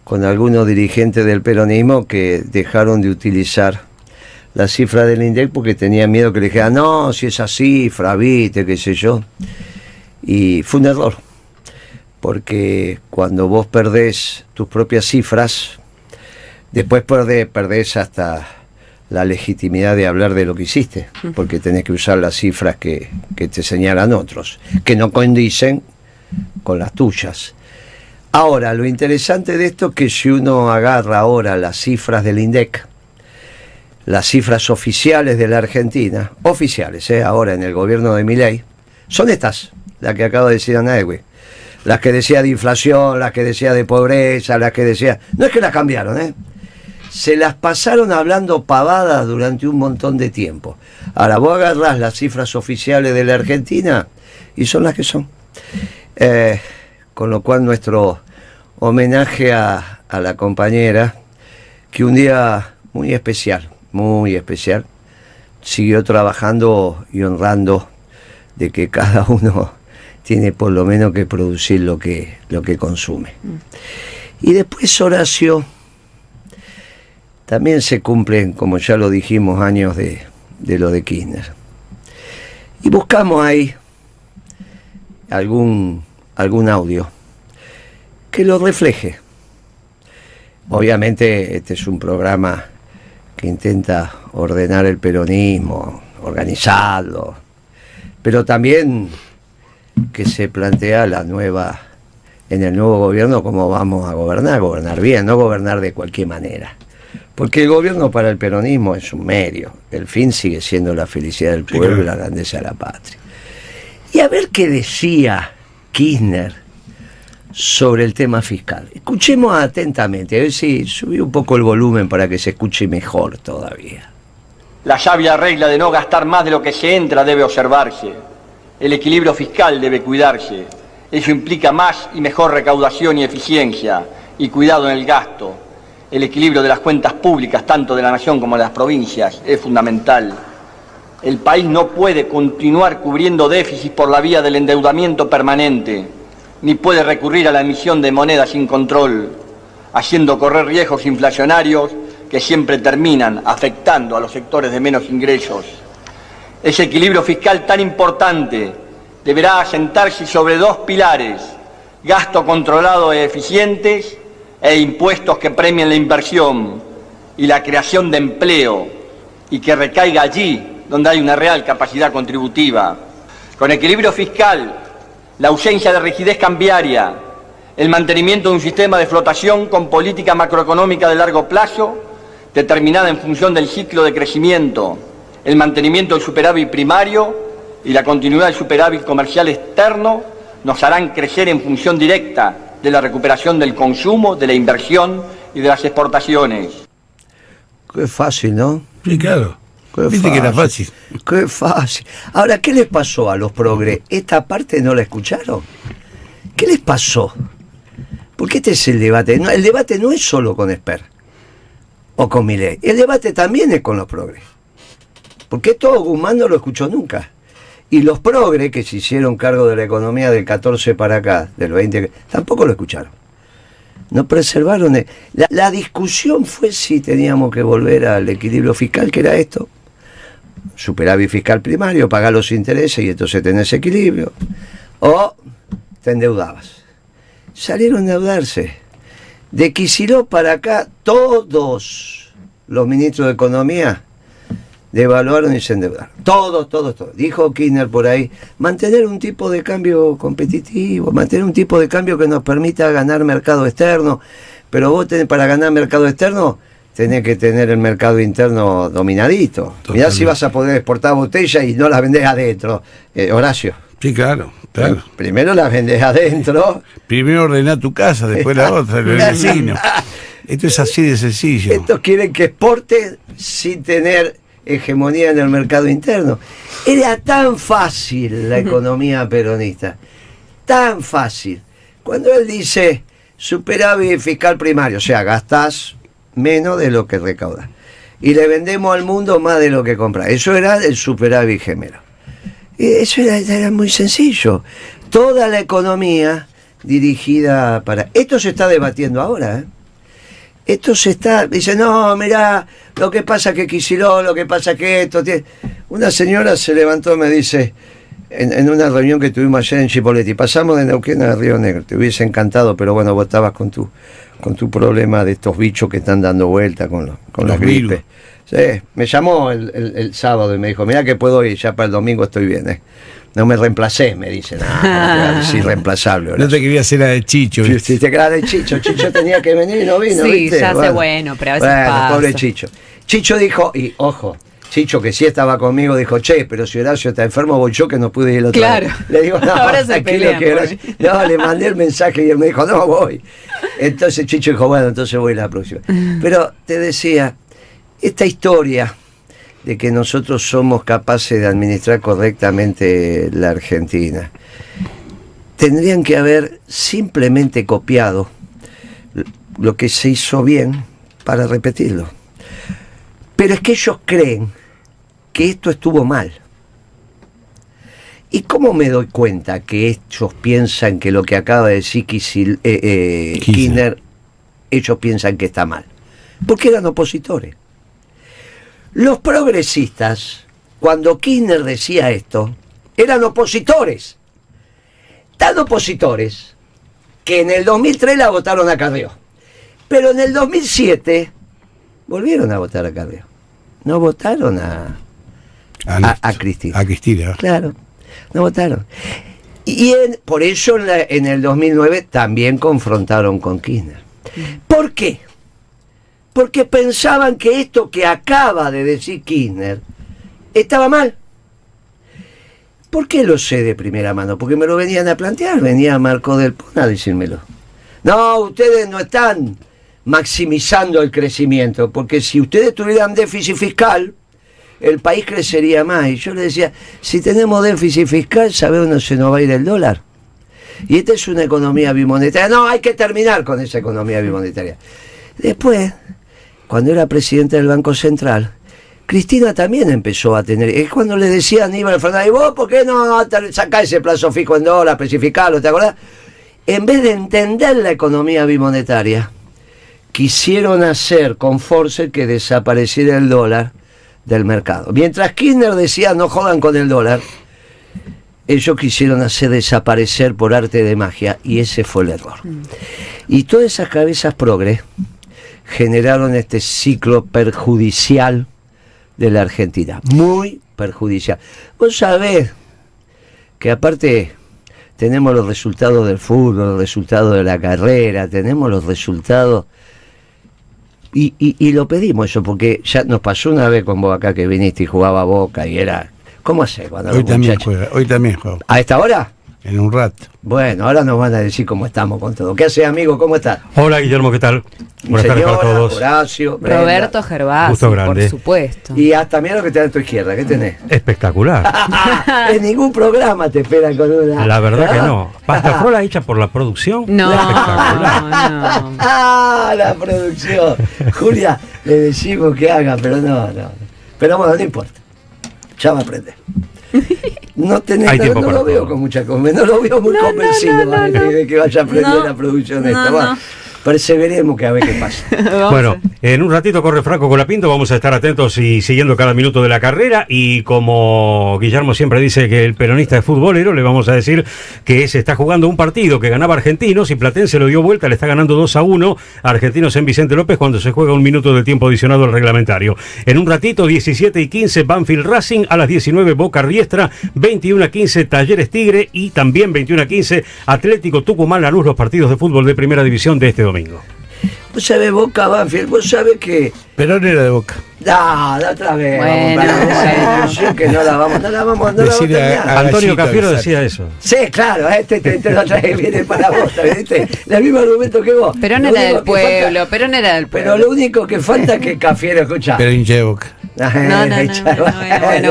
con algunos dirigentes del peronismo que dejaron de utilizar la cifra del INDEC porque tenían miedo que le dijeran, no, si esa cifra, viste, qué sé yo. Y fue un error, porque cuando vos perdés tus propias cifras, después perdés hasta la legitimidad de hablar de lo que hiciste, porque tenés que usar las cifras que te señalan otros, que no condicen con las tuyas. Ahora, lo interesante de esto es que si uno agarra ahora las cifras del INDEC, las cifras oficiales de la Argentina, oficiales, ahora en el gobierno de Milei, son estas, las que acaba de decir Ana Edwin. Las que decía de inflación, las que decía de pobreza, las que decía... No es que las cambiaron, se las pasaron hablando pavadas durante un montón de tiempo. Ahora vos agarrás las cifras oficiales de la Argentina y son las que son. Con lo cual nuestro homenaje a la compañera, que un día muy especial, siguió trabajando y honrando de que cada uno tiene por lo menos que producir lo que consume. Y después Horacio, también se cumplen, como ya lo dijimos, años de lo de Kirchner. Y buscamos ahí algún audio que lo refleje. Obviamente este es un programa que intenta ordenar el peronismo, organizarlo, pero también que se plantea en el nuevo gobierno cómo vamos a gobernar bien, no gobernar de cualquier manera. Porque el gobierno para el peronismo es un medio, el fin sigue siendo la felicidad del pueblo y la grandeza de la patria. Y a ver qué decía Kirchner sobre el tema fiscal. Escuchemos atentamente, a ver si subí un poco el volumen para que se escuche mejor todavía. La sabia regla de no gastar más de lo que se entra debe observarse. El equilibrio fiscal debe cuidarse. Eso implica más y mejor recaudación y eficiencia, y cuidado en el gasto. El equilibrio de las cuentas públicas, tanto de la nación como de las provincias, es fundamental. El país no puede continuar cubriendo déficits por la vía del endeudamiento permanente, ni puede recurrir a la emisión de moneda sin control, haciendo correr riesgos inflacionarios que siempre terminan afectando a los sectores de menos ingresos. Ese equilibrio fiscal tan importante deberá asentarse sobre dos pilares: gasto controlado e eficientes e impuestos que premien la inversión y la creación de empleo, y que recaiga allí donde hay una real capacidad contributiva. Con equilibrio fiscal, la ausencia de rigidez cambiaria, el mantenimiento de un sistema de flotación con política macroeconómica de largo plazo, determinada en función del ciclo de crecimiento, el mantenimiento del superávit primario y la continuidad del superávit comercial externo, nos harán crecer en función directa de la recuperación del consumo, de la inversión y de las exportaciones. Qué fácil, ¿no? Sí, claro. Viste que era fácil. Qué fácil. Ahora, ¿qué les pasó a los progres? ¿Esta parte no la escucharon? ¿Qué les pasó? Porque este es el debate. No, el debate no es solo con Esper o con Milei. El debate también es con los progres. Porque esto Guzmán no lo escuchó nunca. Y los progres que se hicieron cargo de la economía del 14 para acá, del 20, tampoco lo escucharon. No preservaron. La discusión fue si teníamos que volver al equilibrio fiscal, que era esto. Superávit fiscal primario, pagar los intereses y entonces tenés equilibrio. O te endeudabas. Salieron a endeudarse. De Kicillof para acá, todos los ministros de Economía devaluaron y se endeudaron. Todos. Dijo Kirchner por ahí, mantener un tipo de cambio competitivo, mantener un tipo de cambio que nos permita ganar mercado externo, pero vos para ganar mercado externo tenés que tener el mercado interno dominadito. Totalmente. Mirá si vas a poder exportar botellas y no las vendés adentro, Horacio. Sí, claro. Primero las vendés adentro. Primero ordená tu casa, después la otra, el vecino. Esto es así de sencillo. Estos quieren que exporte sin tener hegemonía en el mercado interno. Era tan fácil la economía peronista, tan fácil. Cuando él dice superávit fiscal primario, o sea, gastás menos de lo que recaudás y le vendemos al mundo más de lo que compras. Eso era el superávit gemelo. Y eso era muy sencillo. Toda la economía dirigida para... Esto se está debatiendo ahora, ¿eh? Esto se está... Dice, no, mirá, lo que pasa que Kicillof, lo que pasa que esto... Una señora se levantó y me dice, en una reunión que tuvimos ayer en Chipoleti, pasamos de Neuquén a Río Negro, te hubiese encantado, pero bueno, vos estabas con tu problema de estos bichos que están dando vuelta con las gripes. Sí, me llamó el sábado y me dijo, mirá que puedo ir, ya para el domingo estoy bien, ¿eh? No me reemplacé, me dicen. Es irreemplazable. Horacio. No te quería hacer la de Chicho. Si te quedas de Chicho. Chicho tenía que venir y no vino, sí, ¿viste? Ya sé, bueno, pero a veces pasa. Pobre Chicho. Chicho dijo, y ojo, Chicho, que sí estaba conmigo, dijo, che, pero si Horacio está enfermo, voy yo que no pude ir el otro Claro. día. Le digo, no, ahora se pelean, no, le mandé el mensaje y él me dijo, no voy. Entonces Chicho dijo, bueno, entonces voy la próxima. Pero te decía, esta historia de que nosotros somos capaces de administrar correctamente la Argentina, tendrían que haber simplemente copiado lo que se hizo bien para repetirlo. Pero es que ellos creen que esto estuvo mal. ¿Y cómo me doy cuenta que ellos piensan que lo que acaba de decir Kirchner, ellos piensan que está mal? Porque eran opositores. Los progresistas, cuando Kirchner decía esto, eran opositores. Tan opositores que en el 2003 la votaron a Carrió. Pero en el 2007 volvieron a votar a Carrió. No votaron a Cristina. A Cristina. Claro, no votaron. Y por eso en el 2009 también confrontaron con Kirchner. ¿Por qué? Porque pensaban que esto que acaba de decir Kirchner estaba mal. ¿Por qué lo sé de primera mano? Porque me lo venían a plantear, venía Marco del Pon a decírmelo. No, ustedes no están maximizando el crecimiento, porque si ustedes tuvieran déficit fiscal, el país crecería más. Y yo le decía, si tenemos déficit fiscal, ¿sabe dónde se nos va a ir el dólar? Y esta es una economía bimonetaria. No, hay que terminar con esa economía bimonetaria. Después, cuando era presidente del Banco Central, Cristina también empezó a tener... Es cuando le decía a Aníbal Fernández, ¿vos por qué no sacás ese plazo fijo en dólar, especificarlo, te acordás? En vez de entender la economía bimonetaria, quisieron hacer con Force que desapareciera el dólar del mercado. Mientras Kirchner decía, no jodan con el dólar, ellos quisieron hacer desaparecer por arte de magia, y ese fue el error. Y todas esas cabezas progres generaron este ciclo perjudicial de la Argentina, muy perjudicial. Vos sabés que aparte tenemos los resultados del fútbol, los resultados de la carrera, tenemos los resultados, y lo pedimos eso, porque ya nos pasó una vez con vos acá que viniste y jugaba Boca, y era... ¿Cómo hace cuando hoy también juega? Hoy también juega. ¿A esta hora? En un rato. Bueno, ahora nos van a decir cómo estamos con todo. ¿Qué hace, amigo? ¿Cómo estás? Hola, Guillermo, ¿qué tal? Buenas tardes para todos. Horacio, Brenda. Roberto Gervasi, Gusto grande. por supuesto. Y hasta mira lo que te da a tu izquierda. ¿Qué tenés? Espectacular. En ningún programa te esperan con una... La verdad que no. ¿Pasta frola hecha por la producción? No, Espectacular. no. La producción. Julia, le decimos que haga, pero no. Pero bueno, no importa. Ya va a aprender. No tenés, no lo veo todo. Con mucha conveniencia, no lo veo muy convencido de que vaya a aprender la producción esta. Bueno, perseveremos que a ver qué pasa. Bueno, en un ratito corre Franco Colapinto, vamos a estar atentos y siguiendo cada minuto de la carrera, y como Guillermo siempre dice que el peronista es futbolero, le vamos a decir que se está jugando un partido que ganaba Argentinos y Platense lo dio vuelta, le está ganando 2-1 a Argentinos en Vicente López cuando se juega un minuto de tiempo adicionado al reglamentario. En un ratito, 17:15 Banfield Racing, a las 19 Boca Riestra, 21:15 Talleres Tigre y también 21:15 Atlético Tucumán Lanús, los partidos de fútbol de primera división de este domingo. Vos sabés, Boca, Banfield, vos sabés que... Perón era de Boca. Da otra vez. Bueno, Que no la vamos a terminar. Antonio Cafiero decía eso. Sí, claro, te lo trae, viene para vos, ¿viste? El mismo argumento que vos. Perón era del pueblo, Perón era del pueblo. Pero lo único que falta es que Cafiero, escucha. Pero hincha de Boca.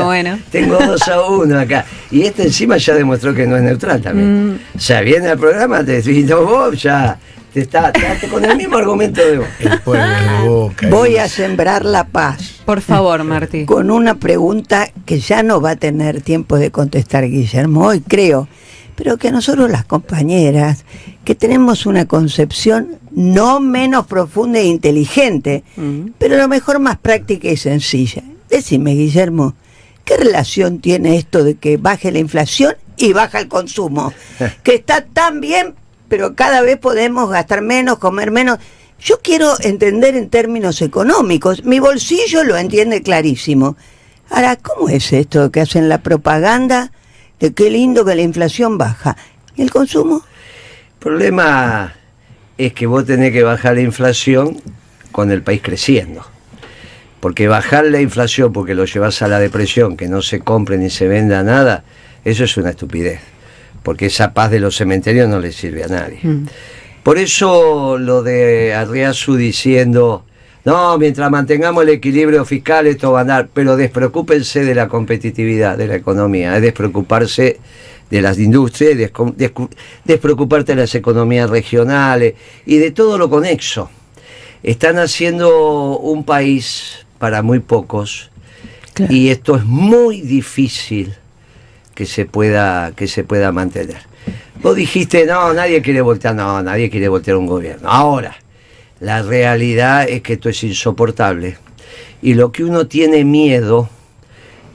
Bueno. Tengo 2-1 acá. Y encima ya demostró que no es neutral también. O sea, viene al programa, te dice, vos ya... Está con el mismo argumento de vos. El pueblo de Boca. Voy a sembrar la paz. Por favor, Martí. Con una pregunta que ya no va a tener tiempo de contestar Guillermo hoy, creo, pero que nosotros las compañeras, que tenemos una concepción no menos profunda e inteligente, pero a lo mejor más práctica y sencilla. Decime, Guillermo, ¿qué relación tiene esto de que baje la inflación y baja el consumo? Que está tan bien, pero cada vez podemos gastar menos, comer menos. Yo quiero entender en términos económicos. Mi bolsillo lo entiende clarísimo. Ahora, ¿cómo es esto que hacen la propaganda de qué lindo que la inflación baja? ¿Y el consumo? El problema es que vos tenés que bajar la inflación con el país creciendo. Porque bajar la inflación porque lo llevas a la depresión, que no se compre ni se venda nada, eso es una estupidez. Porque esa paz de los cementerios no le sirve a nadie. Por eso lo de Arriazu diciendo, no, mientras mantengamos el equilibrio fiscal esto va a andar, pero despreocúpense de la competitividad de la economía, es despreocuparse de las industrias, despreocuparte de las economías regionales y de todo lo conexo. Están haciendo un país para muy pocos, claro. Y esto es muy difícil que se pueda mantener. Vos dijiste, no, nadie quiere voltear un gobierno. Ahora, la realidad es que esto es insoportable. Y lo que uno tiene miedo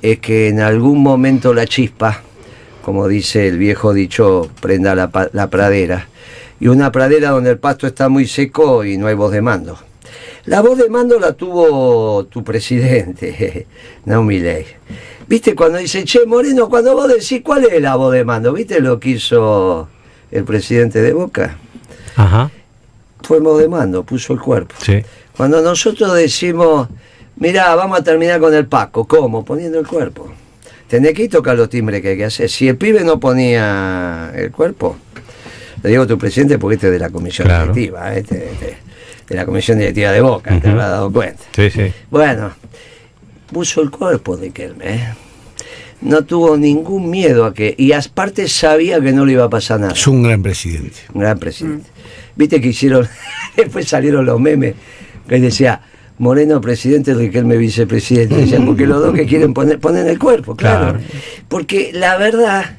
es que en algún momento la chispa, como dice el viejo dicho, prenda la pradera. Y una pradera donde el pasto está muy seco y no hay voz de mando. La voz de mando la tuvo tu presidente, no Milei. ¿Viste cuando dice, che, Moreno, cuando vos decís cuál es la voz de mando? ¿Viste lo que hizo el presidente de Boca? Ajá. Fue voz de mando, puso el cuerpo. Sí. Cuando nosotros decimos, mirá, vamos a terminar con el Paco, ¿cómo? Poniendo el cuerpo. Tenés que ir tocar los timbres que hay que hacer. Si el pibe no ponía el cuerpo, le digo a tu presidente porque este es de la comisión directiva, de la comisión directiva de Boca, te habrás dado cuenta. Sí, sí. Bueno, puso el cuerpo de Riquelme, no tuvo ningún miedo a que, y aparte sabía que no le iba a pasar nada. Es un gran presidente. Un gran presidente. Viste que hicieron, después salieron los memes que decía Moreno presidente, Riquelme vicepresidente, decían, porque los dos que quieren ponen el cuerpo, claro. Porque la verdad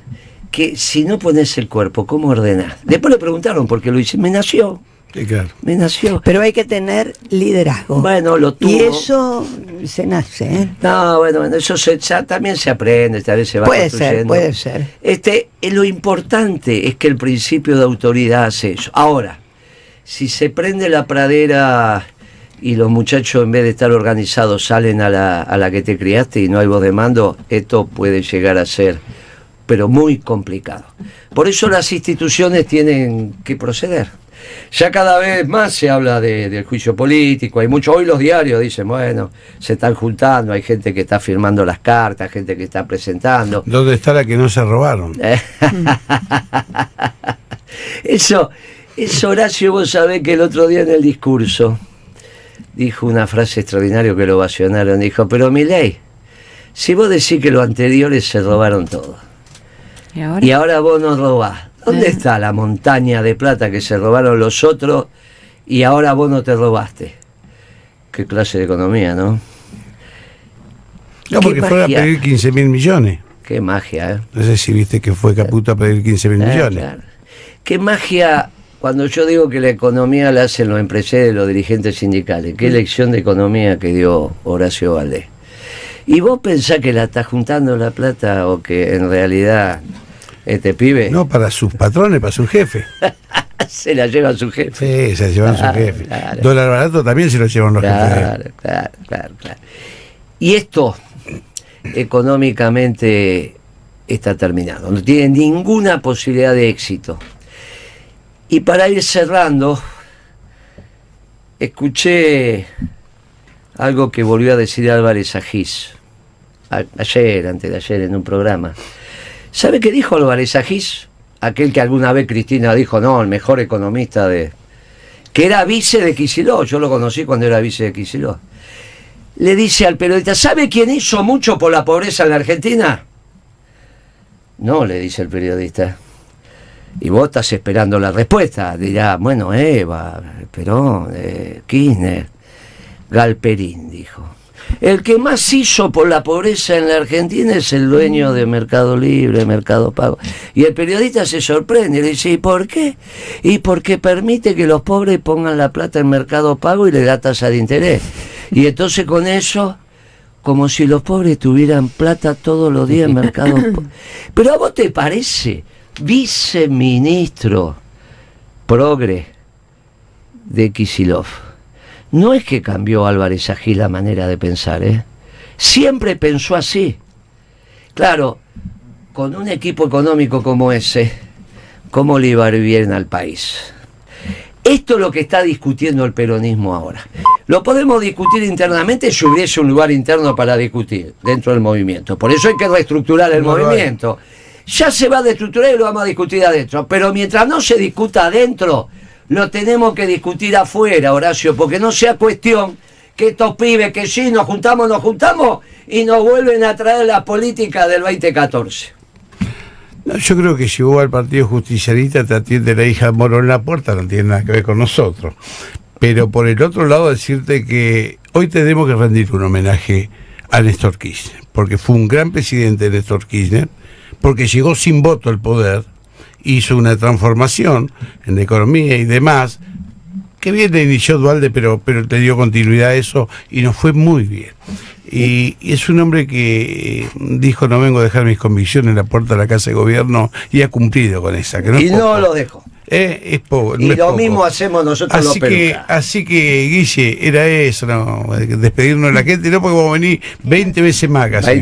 que si no pones el cuerpo, ¿cómo ordenás? Después le preguntaron por qué lo hice, me nació. Sí, claro. Me nació. Pero hay que tener liderazgo. Bueno, lo tuvo. Y eso se nace, ¿eh? No, bueno, eso también se aprende, esta vez se va construyendo. Puede ser. Lo importante es que el principio de autoridad hace eso. Ahora, si se prende la pradera y los muchachos en vez de estar organizados salen a la que te criaste y no hay voz de mando, esto puede llegar a ser, pero muy complicado. Por eso las instituciones tienen que proceder. Ya cada vez más se habla del juicio político, hay mucho, hoy los diarios dicen, bueno, se están juntando, hay gente que está firmando las cartas, gente que está presentando. ¿Dónde está la que no se robaron? Eso Horacio, vos sabés que el otro día en el discurso dijo una frase extraordinaria que lo ovacionaron, dijo, pero Milei, si vos decís que los anteriores se robaron todo, y ahora vos no robás, ¿dónde está la montaña de plata que se robaron los otros y ahora vos no te robaste? Qué clase de economía, ¿no? No, porque fueron a pedir 15.000 millones. Qué magia, ¿eh? No sé si viste que fue Caputo a pedir 15.000 millones. Claro. Qué magia, cuando yo digo que la economía la hacen los empresarios y los dirigentes sindicales. Qué lección de economía que dio Horacio Valdés. ¿Y vos pensás que la está juntando la plata o que en realidad este pibe? No, para sus patrones, para su jefe. Se la lleva su jefe. Sí, se la llevan su jefe. Claro. Dólar barato también se lo llevan los jefes. Claro. Y esto económicamente está terminado. No tiene ninguna posibilidad de éxito. Y para ir cerrando, escuché algo que volvió a decir Álvarez Agís antes de ayer en un programa. ¿Sabe qué dijo Álvarez Agís? Aquel que alguna vez Cristina dijo, no, el mejor economista que era vice de Kicillof. Yo lo conocí cuando era vice de Kicillof. Le dice al periodista, ¿sabe quién hizo mucho por la pobreza en la Argentina? No, le dice el periodista. Y vos estás esperando la respuesta. Dirá, bueno, Eva, Perón, Kirchner, Galperín, dijo. El que más hizo por la pobreza en la Argentina es el dueño de Mercado Libre, Mercado Pago. Y el periodista se sorprende y le dice, ¿y por qué? Y porque permite que los pobres pongan la plata en Mercado Pago y le da tasa de interés. Y entonces con eso, como si los pobres tuvieran plata todos los días en Mercado Pago. Pero ¿a vos te parece viceministro progre de Kicillof? No es que cambió Álvarez Agís la manera de pensar, ¿eh? Siempre pensó así. Claro, con un equipo económico como ese, ¿cómo le iba a ir bien al país? Esto es lo que está discutiendo el peronismo ahora. Lo podemos discutir internamente si hubiese un lugar interno para discutir dentro del movimiento. Por eso hay que reestructurar el movimiento. Ya se va a reestructurar y lo vamos a discutir adentro. Pero mientras no se discuta adentro, lo tenemos que discutir afuera, Horacio, porque no sea cuestión que estos pibes que sí, nos juntamos y nos vuelven a traer la política del 2014. No, yo creo que si vos al Partido Justicialista te atiende la hija Moro en la puerta, no tiene nada que ver con nosotros. Pero por el otro lado, decirte que hoy tenemos que rendir un homenaje a Néstor Kirchner, porque fue un gran presidente Néstor Kirchner, porque llegó sin voto al poder, hizo una transformación en la economía y demás, que bien le inició Duhalde, pero le dio continuidad a eso y nos fue muy bien. Y es un hombre que dijo: no vengo a dejar mis convicciones en la puerta de la Casa de Gobierno, y ha cumplido con esa. Que no y es no poco. lo dejó. Es poco. Y no es lo poco. mismo hacemos nosotros los pelucas. Así que, Guille, era eso, ¿no? Despedirnos de la gente, no porque vamos a venir 20 veces más casi.